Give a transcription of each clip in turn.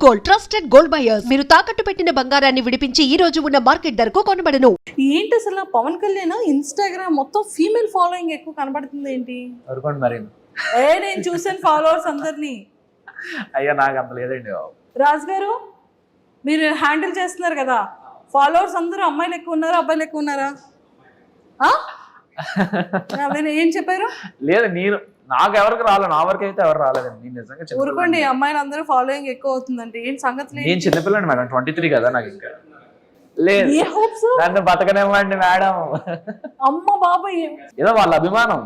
Gold, trusted gold buyers. మీరు తాకట్టు పెట్టిన బంగారాన్ని విడిపించి ఈ రోజు ఉన్న మార్కెట్ ధరకు కొనబడను. ఏంటి అసలు పవన్ కళ్యాణ్ ఇన్స్టాగ్రామ్ మొత్తం ఫీమేల్ ఫాలోయింగ్ ఎక్కువ కనబడుతుంది ఏంటి? ఎవరికోండి మరి నేను చూసాను ఫాలోవర్స్ అందరినీ. అయ్యా నాకు అంత లేదండి బాబు. రాజు గారు మీరు హ్యాండిల్ చేస్తున్నారు కదా, ఫాలోవర్స్ అందరూ అమ్మాయిలు ఎక్కువ ఉన్నారా అబ్బాయిలు ఎక్కువ ఉన్నారా? ఏం చెప్పారు? లేదు నేను నాకు ఎవరికి రాలేదు, నా వరకు అయితే ఎవరు రాలేదండి. నేను నిజంగా ఊరుకోండి, అమ్మాయిలు అందరూ ఫాలోయింగ్ ఎక్కువ అవుతుందంటే ఏంటి సంగతి? నేను చిన్నపిల్లండి మేడం, 23 కదా నాకు. ఇంకా లేదు నన్ను బతకనివ్వండి మేడం. అమ్మ బాబాయ్ ఏదో వాళ్ళ అభిమానం,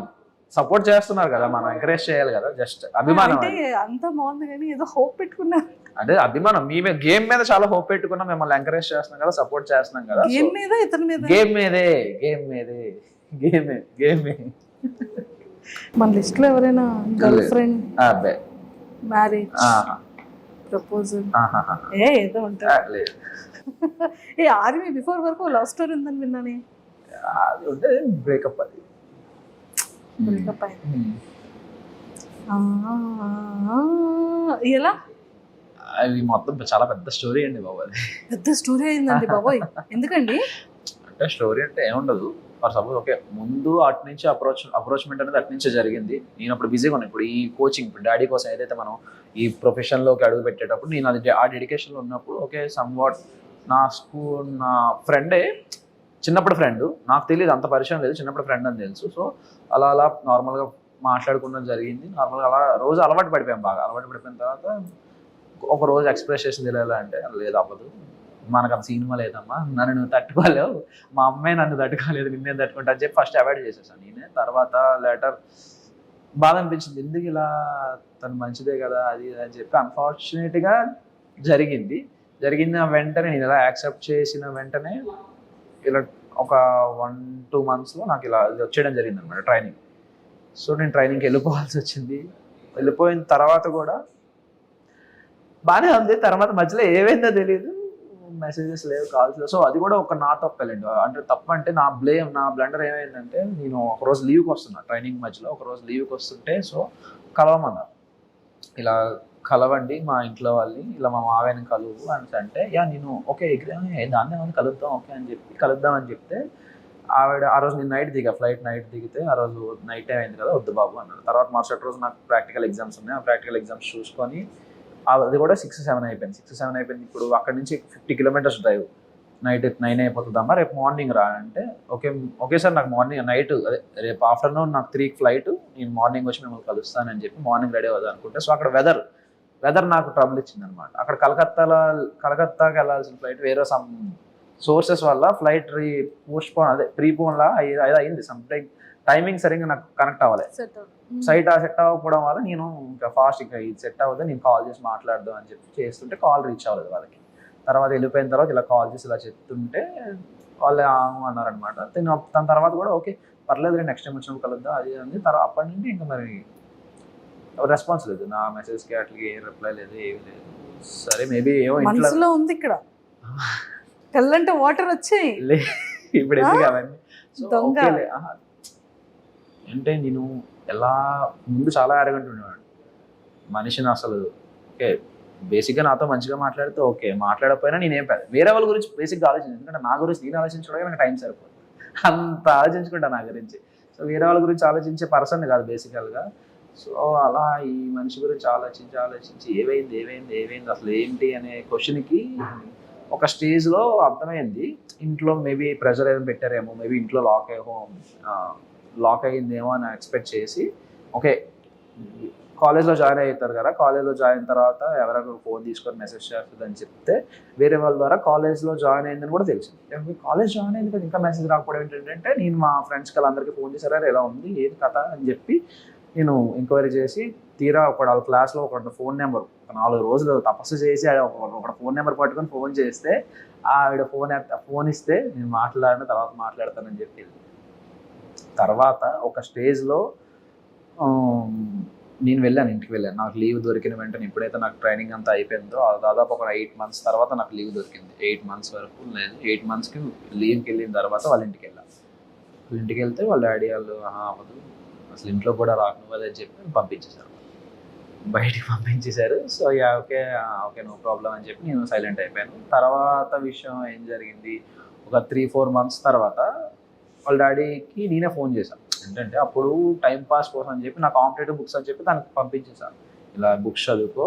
సపోర్ట్ చేస్తున్నారు కదా, మనం ఎంకరేజ్ చేయాలి కదా. జస్ట్ అభిమానం అంతా బాగుంది కానీ ఏదో హోప్ పెట్టుకున్నారు. అదే అభిమానం, మీ గేమ్ మీద చాలా హోప్ పెట్టుకున్నాం, మిమ్మల్ని ఎంకరేజ్ చేస్తున్నాం కదా, సపోర్ట్ చేస్తున్నాం కదా. గేమ్ మీద ఇతని మీద గేమ్ మీదే గేమ్ మీదే గేమే. మన లిస్ట్ లో ఎవరైనా గర్ల్ ఫ్రెండ్, అబ్బాయి, మ్యారేజ్, ప్రపోజల్ ఏదో ఉంటుంది. ఏ ఆర్మీ బిఫోర్ వరకు లవ్ స్టోరీ ఉందని విన్నానే. అది ఉంటే బ్రేకప్, అది బ్రేకప్ అయింది. ఎలా? అది మొత్తం చాలా పెద్ద స్టోరీ అండి బాబు. అది పెద్ద స్టోరీ అయిందండి బాబోయ్. ఎందుకండి? అంటే స్టోరీ అంటే ఏముండదు. ఫర్ సపోజ్ ఓకే, ముందు అటు నుంచి అప్రోచ్మెంట్ అనేది అటు నుంచే జరిగింది. నేను అప్పుడు బిజీగా ఉన్నాను. ఇప్పుడు ఈ కోచింగ్, ఇప్పుడు డాడీ కోసం ఏదైతే మనం ఈ ప్రొఫెషన్లోకి అడుగు పెట్టేటప్పుడు నేను అది ఆ డెడికేషన్లో ఉన్నప్పుడు ఓకే, సమ్వాట్ నా ఫ్రెండే, చిన్నప్పుడు ఫ్రెండ్, నాకు తెలియదు, అంత పరిచయం లేదు, చిన్నప్పుడు ఫ్రెండ్ అని తెలుసు. సో అలా నార్మల్గా మాట్లాడుకోవడం జరిగింది. నార్మల్గా అలా రోజు అలవాటు పడిపోయాం, బాగా అలవాటు పడిపోయిన తర్వాత ఒక రోజు ఎక్స్ప్రెస్ చేసింది ఎలా అంటే, లేదు అవ్వదు, మనకు అంత సినిమా లేదమ్మా, నన్ను నువ్వు తట్టుకోలేవు, మా అమ్మాయి నన్ను తట్టుకోలేదు, నిన్నేం తట్టుకుంటా అని చెప్పి ఫస్ట్ అవాయిడ్ చేసేసాను నేనే. తర్వాత లేటర్ బాధ అనిపించింది, ఎందుకు ఇలా, తను మంచిదే కదా అది అని చెప్పి. అన్ఫార్చునేట్గా జరిగింది వెంటనే నేను ఇలా యాక్సెప్ట్ చేసిన వెంటనే ఇలా ఒక 1-2 monthsలో నాకు ఇలా వచ్చేయడం జరిగింది అనమాట ట్రైనింగ్. సో నేను ట్రైనింగ్కి వెళ్ళిపోవాల్సి వచ్చింది. వెళ్ళిపోయిన తర్వాత కూడా బాగానే ఉంది. తర్వాత మధ్యలో ఏమైందో తెలియదు, మెసేజెస్ లేవు, కాల్స్ లేవు. సో అది కూడా ఒక నా తప్పలేండి. అంటే తప్పు అంటే నా బ్లండర్ ఏమైందంటే, నేను ఒకరోజు లీవ్కి వస్తున్నా, ట్రైనింగ్ మధ్యలో ఒకరోజు లీవ్కి వస్తుంటే, సో కలవమన్నారు, ఇలా కలవండి మా ఇంట్లో వాళ్ళని, ఇలా మా మావయ్యని కలువు అని అంటే, నేను ఓకే దాన్ని ఏమైనా కలుద్దాం ఓకే అని చెప్పి కలుద్దామని చెప్తే, ఆవిడ ఆ రోజు నేను ఫ్లైట్ నైట్ దిగితే, ఆ రోజు నైట్ టైం అయింది కదా, వద్దు బాబు అన్నారు. తర్వాత మరుసటి రోజు నాకు ప్రాక్టికల్ ఎగ్జామ్స్ ఉన్నాయి, ఆ ప్రాక్టికల్ ఎగ్జామ్స్ చూసుకొని అది కూడా 6-7 అయిపోయింది. ఇప్పుడు అక్కడ నుంచి 50 kilometers డ్రైవ్, నైట్ 9 అయిపోతుందమ్మా, రేపు మార్నింగ్ రా అంటే, ఓకే సార్, నాకు మార్నింగ్ నైట్ అదే రేపు ఆఫ్టర్నూన్ నాకు 3కి ఫ్లైట్, నేను మార్నింగ్ వచ్చి మిమ్మల్ని కలుస్తానని చెప్పి మార్నింగ్ రెడీ అవుదాం అనుకుంటే, సో అక్కడ వెదర్ నాకు ట్రబుల్ ఇచ్చింది అనమాట. అక్కడ కలకత్తాకి వెళ్ళాల్సిన ఫ్లైట్ వేరే సమ్ సోర్సెస్ వల్ల ఫ్లైట్ ప్రీపోన్ లా అయింది. సమ్ టైమింగ్ సరిగ్గా నాకు కనెక్ట్ అవ్వలేదు, సెట్ అవ్వకపోవడం వల్ల నేను ఇంకా ఫాస్ట్ ఇంకా ఇది సెట్ అవ్వదు, నేను కాల్ చేసి మాట్లాడదాం అని చెప్పి చేస్తుంటే కాల్ రీచ్ అవ్వలేదు వాళ్ళకి. తర్వాత వెళ్ళిపోయిన తర్వాత ఇలా కాల్ చేసి ఇలా చెప్తుంటే వాళ్ళు అన్నారనమాట. దాని తర్వాత కూడా ఓకే పర్లేదు, నెక్స్ట్ టైం వచ్చినప్పుడు కలుద్దాం అది అంది. తర్వాత అప్పటి నుండి ఇంకా మరి రెస్పాన్స్ లేదు, నా మెసేజ్కి అట్లకి ఏ రిప్లై లేదు, ఏమి లేదు. సరే మేబీ ఏమో ఇంట్లో ఉంది ఇక్కడ కళ్ళంటే వాటర్ వచ్చాయి ఇప్పుడు ఎందుకు అవన్నీ. అంటే నేను ఎలా ముందు చాలా అరగంట ఉండేవాడు మనిషిని అసలు. ఓకే బేసిక్గా నాతో మంచిగా మాట్లాడితే ఓకే, మాట్లాడకపోయినా నేనేం వేరే వాళ్ళ గురించి బేసిక్గా ఆలోచించాను, ఎందుకంటే నా గురించి నేను ఆలోచించడానికి నాకు టైం సరిపోదు, అంత ఆలోచించుకుంటా నా గురించి. సో వేరే వాళ్ళ గురించి ఆలోచించే పర్సన్ కాదు బేసికల్గా. సో అలా ఈ మనిషి గురించి ఆలోచించి ఏమైంది అసలు ఏంటి అనే క్వశ్చన్కి ఒక స్టేజ్లో అర్థమైంది, ఇంట్లో మేబీ ప్రెషర్ ఏదైనా పెట్టారేమో, మేబీ ఇంట్లో లాక్ అయ్యిందేమో అని ఎక్స్పెక్ట్ చేసి ఓకే కాలేజ్లో జాయిన్ అవుతారు కదా, కాలేజ్లో జాయిన్ అయిన తర్వాత ఎవరైనా ఫోన్ తీసుకొని మెసేజ్ చేస్తుందని చెప్తే వేరే వాళ్ళ ద్వారా కాలేజ్లో జాయిన్ అయిందని కూడా తెలిసింది. కాలేజ్ జాయిన్ అయింది కదా ఇంకా మెసేజ్ రాకపోవడం ఏంటంటే, నేను మా ఫ్రెండ్స్కి వాళ్ళందరికీ ఫోన్ చేశారా ఎలా ఉంది ఏది కథ అని చెప్పి నేను ఎంక్వైరీ చేసి తీరా వాళ్ళ క్లాస్లో ఒక ఫోన్ నెంబర్ 4 రోజులు తపస్సు చేసి ఒక ఫోన్ నెంబర్ పట్టుకొని ఫోన్ చేస్తే ఆవిడ ఫోన్ ఇస్తే నేను మాట్లాడిన తర్వాత మాట్లాడతానని చెప్పి. తర్వాత ఒక స్టేజ్లో నేను ఇంటికి వెళ్ళాను, నాకు లీవ్ దొరికిన వెంటనే ఎప్పుడైతే నాకు ట్రైనింగ్ అంతా అయిపోయిందో దాదాపు ఒక 8 months తర్వాత నాకు లీవ్ దొరికింది. 8 months వరకు లేదు, 8 monthsకి లీవ్కి వెళ్ళిన తర్వాత వాళ్ళ ఇంటికి వెళ్ళాను. వాళ్ళ ఇంటికి వెళ్తే వాళ్ళ డాడీ వాళ్ళు అవ్వదు అసలు ఇంట్లో కూడా రాకు అదే చెప్పి పంపించేశారు. బయటికి పంపించేశారు. So yeah okay okay no problem అని చెప్పి నేను సైలెంట్ అయిపోయాను. తర్వాత విషయం ఏం జరిగింది, ఒక 3-4 months తర్వాత వాళ్ళ డాడీకి నేనే ఫోన్ చేశాను. ఏంటంటే అప్పుడు టైం పాస్ కోసం అని చెప్పి నా కాంపిటేటివ్ బుక్స్ అని చెప్పి తనకు పంపించేశాను. ఇలా బుక్స్ చదువుకో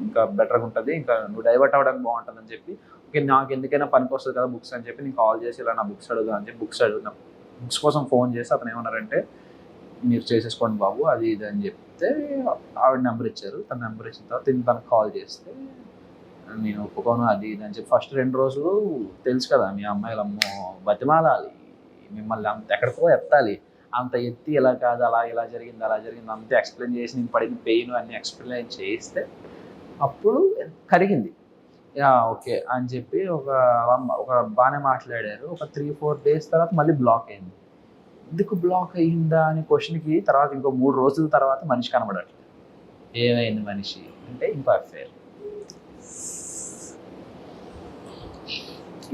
ఇంకా బెటర్గా ఉంటుంది, ఇంకా నువ్వు డైవర్ట్ అవ్వడానికి బాగుంటుంది అని చెప్పి, ఓకే నాకు ఎందుకైనా పనికి వస్తుంది కదా బుక్స్ అని చెప్పి నేను కాల్ చేసి ఇలా నా బుక్స్ అడుగుదా అని చెప్పి బుక్స్ కోసం ఫోన్ చేసి అతను ఏమన్నారంటే మీరు చేసేసుకోండి బాబు అది ఇది అని చెప్తే ఆవిడ నెంబర్ ఇచ్చారు. తన నెంబర్ ఇచ్చిన తర్వాత తనకు కాల్ చేస్తే నేను ఒప్పుకోను అది ఇది అని చెప్పి ఫస్ట్ 2 రోజులు తెలుసు కదా మీ అమ్మాయిలు అమ్మో బతిమాలాలి మిమ్మల్ని అంత ఎక్కడికో ఎత్తాలి, అంత ఎత్తి ఇలా కాదు అలా ఇలా జరిగింది అలా జరిగింది అంతే ఎక్స్ప్లెయిన్ చేసి నేను పడిన పెయిన్ అన్నీ ఎక్స్ప్లెయిన్ చేస్తే అప్పుడు కరిగింది. ఓకే అని చెప్పి ఒక బాగానే మాట్లాడారు. ఒక 3-4 days తర్వాత మళ్ళీ బ్లాక్ అయింది. ఎందుకు బ్లాక్ అయ్యిందా అనే క్వశ్చన్కి తర్వాత ఇంకో 3 రోజుల తర్వాత మనిషి కనబడట్లేదు. ఏమైంది మనిషి అంటే ఇంకో అఫేర్.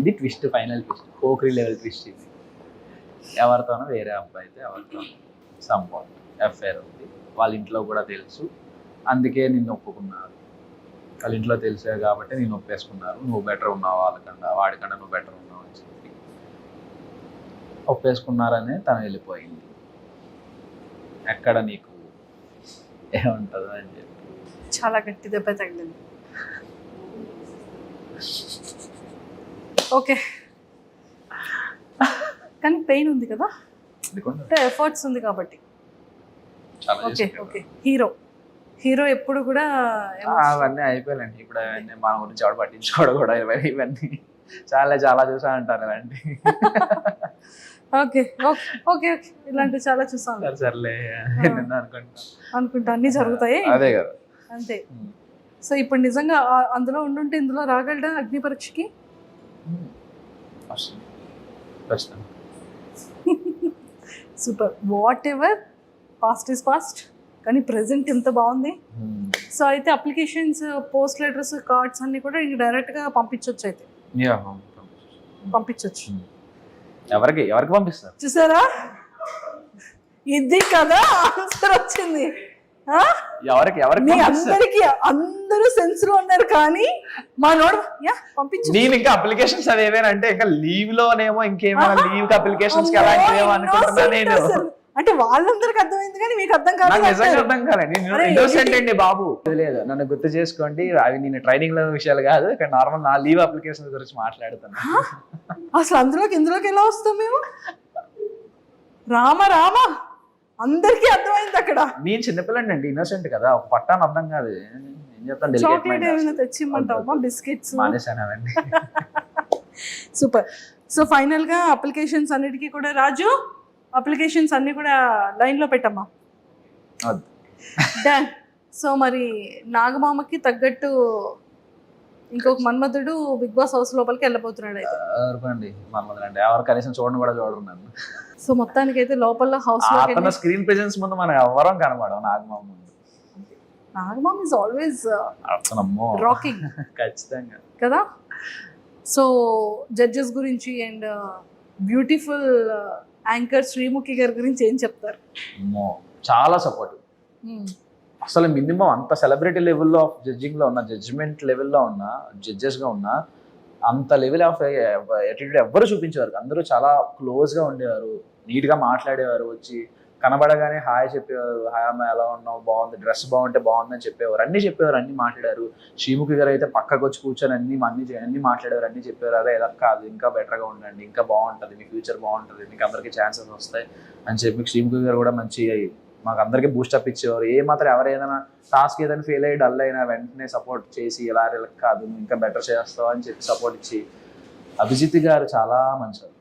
ఇది twist, final twist, Pokiri level twist. ఇది ఎవరితోనో వేరే అబ్బాయితో ఎవరితో సంపాదన అఫేర్ ఉంది. వాళ్ళ ఇంట్లో కూడా తెలుసు, అందుకే నిన్ను ఒప్పుకున్నారు. వాళ్ళ ఇంట్లో తెలిసే కాబట్టి నేను ఒప్పేసుకున్నారు. నువ్వు బెటర్ ఉన్నావు వాళ్ళకన్నా, వాడికన్నా నువ్వు బెటర్ ఉన్నావు అని చెప్పి ఒప్పేసుకున్నారని తను వెళ్ళిపోయింది. ఎక్కడ నీకు ఏముంటుందో అని చెప్పి చాలా గట్టి దెబ్బ తగిలింది. ఓకే కానీ పెయిన్ ఉంది కదా, అంటే ఎఫర్ట్స్ ఉంది కాబట్టి. ఓకే ఓకే హీరో ఎప్పుడు కూడా అవన్నీ అయిపోయాలండి. ఇప్పుడు అవన్నీ మన గురించి ఎవడు పట్టించుకోవడం కూడా ఇవన్నీ చాలా చూసా అంటారు అలాంటి. ఓకే ఓకే ఓకే ఓకే ఇలాంటివి చాలా చూసాను. సర్లే అనుకుంటా అన్ని జరుగుతాయి అదే కదా అంతే. సో ఇప్పుడు నిజంగా అందులో ఉండుంటే ఇందులో రాగలడా అగ్ని పరీక్షకి? Super. Whatever past is past, కానీ ప్రెసెంట్ ఎంత బాగుంది. సో అయితే అప్లికేషన్స్, పోస్ట్ లెటర్స్, కార్డ్స్ అన్ని కూడా డైరెక్ట్గా పంపించవచ్చు. అయితే పంపించవచ్చు. ఎవరికి పంపిస్తారు చూసారా, ఇది కదా ఆన్సర్ వచ్చింది. ఎవరికి అందరికి అందరూ సెన్స్ లో ఉన్నారు కానీ మా నోడు పంపించు. నేను ఇంకా అప్లికేషన్స్ అవి ఏవేనంటే ఇంకా లీవ్ లోనేమో ఇంకేమైనా లీవ్ అప్లికేషన్స్ అలాంటివేమో అనుకుంటున్నా నేను. అంటే వాళ్ళందరికి అర్థమైంది కానీ మీకు అర్థం కాదు. నిజంగా అర్థం కాలేదు. నేను ఇన్నోసెంట్ అండి బాబు. లేదు నన్ను గుర్తు చేసుకోండి, అవి నేను ట్రైనింగ్ లో విషయాలు కాదు, ఇక్కడ నార్మల్ నా లీవ్ అప్లికేషన్ గురించి మాట్లాడుతాను. అసలు ఇందులోకి ఎలా వస్తాం మేము? రామ అందరికీ అర్థమైంది అక్కడ. నేను చిన్నపిల్లండి అండి, ఇన్నోసెంట్ కదా, ఒక పట్టాను అర్థం కాదు. ఏం చెప్తాను, చాక్లెట్ ఏమైనా తెచ్చిమ్మంటావా, బిస్కెట్స్? మానేసాను అవన్నీ. సూపర్. సో ఫైనల్ గా అప్లికేషన్స్ అన్నిటికీ కూడా రాజు, అప్లికేషన్స్ అన్ని కూడా లైన్ లో పెట్టమ్మా. డన్. సో మరి నాగమామకి తగ్గట్టు ఇంకొక మన్మధుడు బిగ్ బాస్ హౌస్ లోపలికి వెళ్ళిపోతున్నాడు. అయితే మన్మధుడు అంటే ఎవరు కనీసం చూడను కూడా చూడరు నన్ను. సో మొత్తానికి అయితే లోపల హౌస్ లో స్క్రీన్ ప్రెజెన్స్ ముందు మనం ఎవరం కనబడం నాగమామ ముందు. నాగమామ ఇస్ ఆల్వేస్ రాకింగ్ ఖచ్చితంగా కదా. సో జడ్జెస్ గురించి అండ్ బ్యూటిఫుల్ యాంకర్ శ్రీముఖి గారి గురించి ఏం చెప్తారు? చాలా సపోర్టివ్. అసలు మినిమం అంత సెలబ్రిటీ లెవెల్లో ఆఫ్ జడ్జింగ్ లో ఉన్న, జడ్జిమెంట్ లెవెల్లో ఉన్న, జడ్జెస్ గా ఉన్న అంత లెవెల్ ఆఫ్ యాటిట్యూడ్ ఎవ్వరు చూపించేవారు. అందరూ చాలా క్లోజ్ గా ఉండేవారు, నీట్ గా మాట్లాడేవారు, వచ్చి కనబడగానే హాయ్ చెప్పేవారు, హాయ్ అమ్మాయి ఎలా ఉన్నావు, బాగుంది, డ్రెస్ బాగుంటే బాగుందని చెప్పేవారు, అన్ని మాట్లాడారు. శ్రీముఖి గారు అయితే పక్కకు వచ్చి కూర్చొని అన్ని మాట్లాడేవారు, అన్ని చెప్పేవారు. అదే ఎలా కాదు, ఇంకా బెటర్గా ఉండండి, ఇంకా బాగుంటుంది, మీ ఫ్యూచర్ బాగుంటుంది, మీకు అందరికీ ఛాన్సెస్ వస్తాయి అని చెప్పి శ్రీముఖి గారు కూడా మంచి మాకు అందరికీ బూస్టప్ ఇచ్చేవారు. ఏమాత్రం ఎవరు ఏదైనా టాస్క్ ఏదైనా ఫెయిల్ అయ్యి డల్ అయినా వెంటనే సపోర్ట్ చేసి ఎలా కాదు ఇంకా బెటర్ చేస్తావు అని చెప్పి సపోర్ట్ ఇచ్చి. అభిజిత్ గారు చాలా మంచివారు.